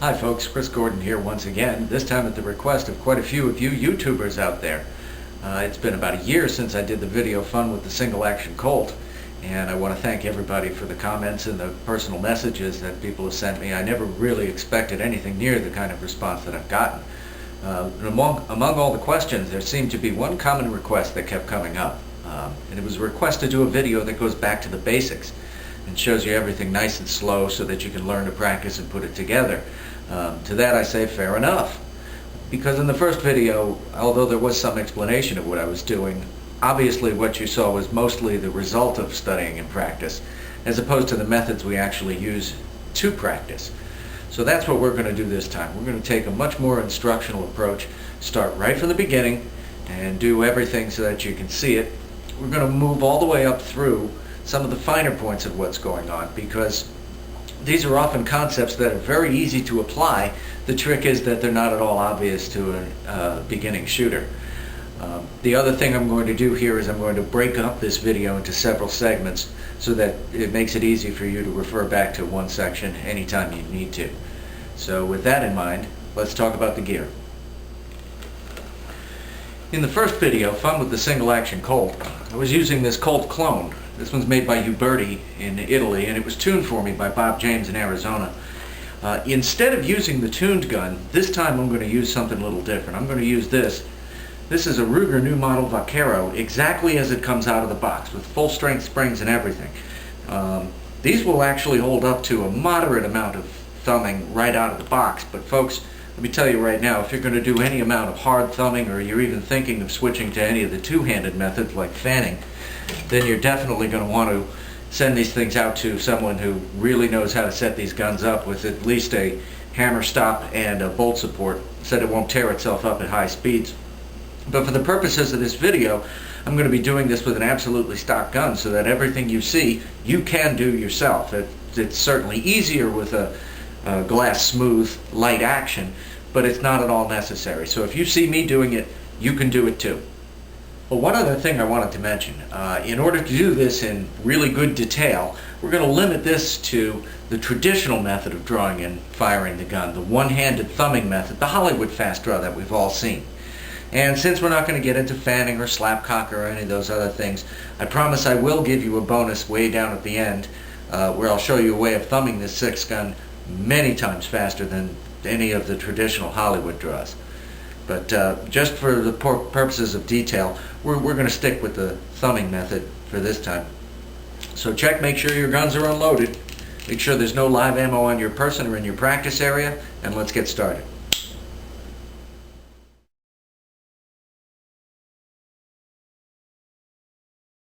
Hi folks, Chris Gordan here once again, this time at the request of quite a few of you YouTubers out there. It's been about a year since I did the video Fun with the Single Action Colt, and I want to thank everybody for the comments and the personal messages that people have sent me. I never really expected anything near the kind of response that I've gotten. Among all the questions, there seemed to be one common request that kept coming up, and it was a request to do a video that goes back to the basics and shows you everything nice and slow so that you can learn to practice and put it together. To that I say fair enough, because in the first video, although there was some explanation of what I was doing, obviously what you saw was mostly the result of studying and practice, as opposed to the methods we actually use to practice. So that's what we're going to do this time. We're going to take a much more instructional approach, start right from the beginning and do everything so that you can see it. We're going to move all the way up through some of the finer points of what's going on, because these are often concepts that are very easy to apply. The trick is that they're not at all obvious to a beginning shooter. The other thing I'm going to do here is I'm going to break up this video into several segments so that it makes it easy for you to refer back to one section anytime you need to. So with that in mind, let's talk about the gear. In the first video, Fun with the Single Action Colt, I was using this Colt clone. This one's made by Gordan in Italy, and it was tuned for me by Bob James in Arizona. Instead of using the tuned gun, this time I'm going to use something a little different. I'm going to use this. This is a Ruger new model Vaquero, exactly as it comes out of the box, with full strength springs and everything. These will actually hold up to a moderate amount of thumbing right out of the box, but folks, let me tell you right now, if you're going to do any amount of hard thumbing, or you're even thinking of switching to any of the two-handed methods like fanning, then you're definitely going to want to send these things out to someone who really knows how to set these guns up with at least a hammer stop and a bolt support so that it won't tear itself up at high speeds. But for the purposes of this video, I'm going to be doing this with an absolutely stock gun so that everything you see, you can do yourself. It's certainly easier with a glass smooth light action, but it's not at all necessary. So if you see me doing it, you can do it too. Well, one other thing I wanted to mention, in order to do this in really good detail, we're going to limit this to the traditional method of drawing and firing the gun, the one-handed thumbing method, the Hollywood fast draw that we've all seen. And since we're not going to get into fanning or slapcock or any of those other things, I promise I will give you a bonus way down at the end where I'll show you a way of thumbing this six gun many times faster than any of the traditional Hollywood draws. But just for the purposes of detail, we're going to stick with the thumbing method for this time. So make sure your guns are unloaded, make sure there's no live ammo on your person or in your practice area, and let's get started.